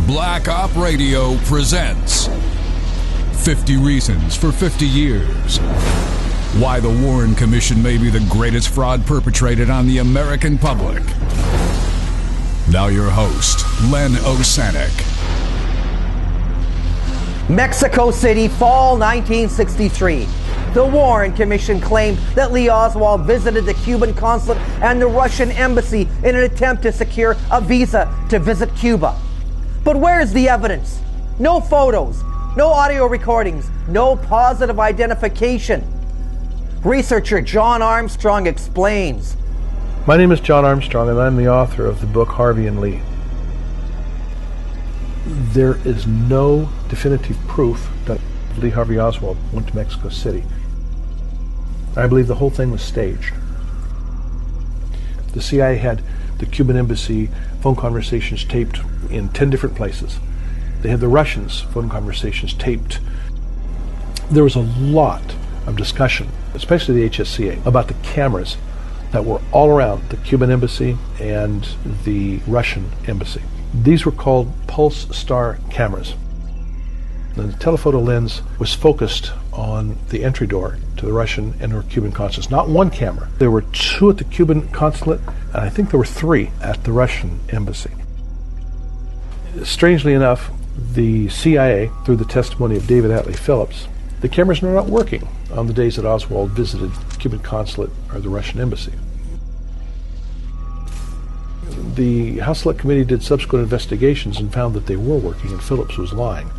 Black Op Radio presents 50 Reasons for 50 Years. Why the Warren Commission may be the greatest fraud perpetrated on the American public. Now your host, Len Osanek. Mexico City, fall 1963. The Warren Commission claimed that Lee Oswald visited the Cuban consulate and the Russian embassy in an attempt to secure a visa to visit Cuba. But where's the evidence? No photos, no audio recordings, no positive identification. Researcher John Armstrong explains. My name is John Armstrong, and I'm the author of the book Harvey and Lee. There is no definitive proof that Lee Harvey Oswald went to Mexico City. I believe the whole thing was staged. The CIA had the Cuban embassy phone conversations taped in 10 different places. They had the Russians' phone conversations taped. There was a lot of discussion, especially the HSCA, about the cameras that were all around the Cuban embassy and the Russian embassy. These were called pulse star cameras. And the telephoto lens was focused on the entry door to the Russian and or Cuban consulates. Not one camera. There were 2 at the Cuban consulate, and I think there were 3 at the Russian embassy. Strangely enough, the CIA, through the testimony of David Atlee Phillips, the cameras were not working on the days that Oswald visited the Cuban consulate or the Russian embassy. The House Select Committee did subsequent investigations and found that they were working, and Phillips was lying.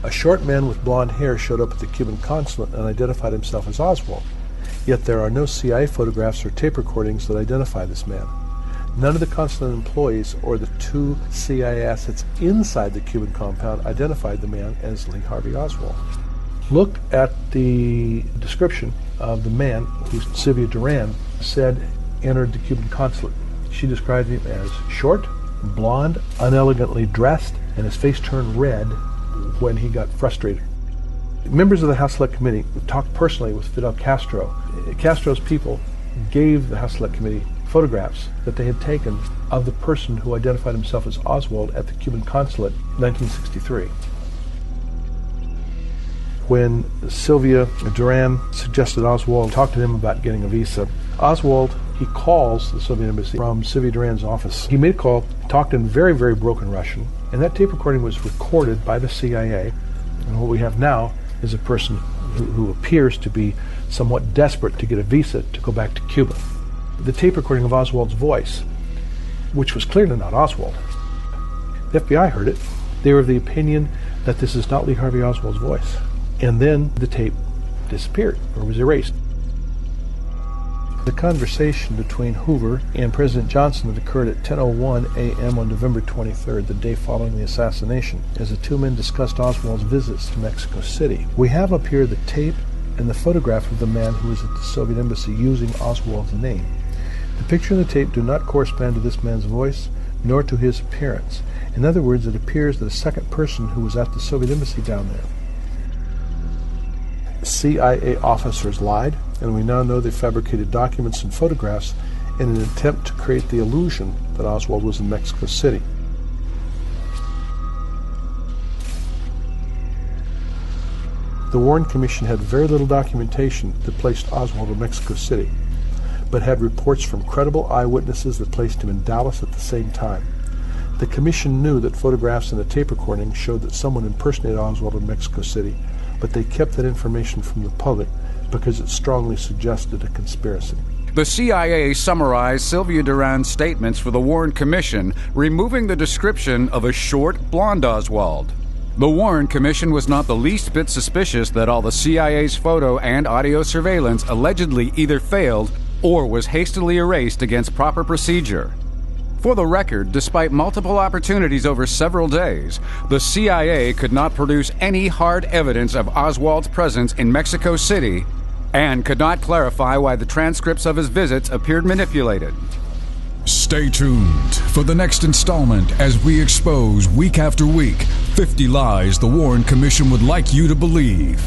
A short man with blonde hair showed up at the Cuban consulate and identified himself as Oswald. Yet there are no CIA photographs or tape recordings that identify this man. None of the consulate employees or the 2 CIA assets inside the Cuban compound identified the man as Lee Harvey Oswald. Look at the description of the man who Sylvia Duran said entered the Cuban consulate. She described him as short, blonde, unelegantly dressed, and his face turned red when he got frustrated. Members of the House Select Committee talked personally with Fidel Castro. Castro's people gave the House Select Committee photographs that they had taken of the person who identified himself as Oswald at the Cuban consulate in 1963. When Sylvia Duran suggested Oswald talk to him about getting a visa, Oswald, he calls the Soviet embassy from Sylvia Duran's office. He made a call, talked in very, very broken Russian, and that tape recording was recorded by the CIA. And what we have now is a person who appears to be somewhat desperate to get a visa to go back to Cuba. The tape recording of Oswald's voice, which was clearly not Oswald. The FBI heard it. They were of the opinion that this is not Lee Harvey Oswald's voice. And then the tape disappeared or was erased. The conversation between Hoover and President Johnson that occurred at 10:01 a.m. on November 23rd, the day following the assassination, as the 2 men discussed Oswald's visits to Mexico City. We have up here the tape and the photograph of the man who was at the Soviet embassy using Oswald's name. The picture and the tape do not correspond to this man's voice, nor to his appearance. In other words, it appears that a second person who was at the Soviet embassy down there. CIA officers lied, and we now know they fabricated documents and photographs in an attempt to create the illusion that Oswald was in Mexico City. The Warren Commission had very little documentation that placed Oswald in Mexico City, but had reports from credible eyewitnesses that placed him in Dallas at the same time. The Commission knew that photographs and a tape recording showed that someone impersonated Oswald in Mexico City, but they kept that information from the public because it strongly suggested a conspiracy. The CIA summarized Sylvia Duran's statements for the Warren Commission, removing the description of a short, blonde Oswald. The Warren Commission was not the least bit suspicious that all the CIA's photo and audio surveillance allegedly either failed or was hastily erased against proper procedure. For the record, despite multiple opportunities over several days, the CIA could not produce any hard evidence of Oswald's presence in Mexico City and could not clarify why the transcripts of his visits appeared manipulated. Stay tuned for the next installment as we expose week after week 50 lies the Warren Commission would like you to believe.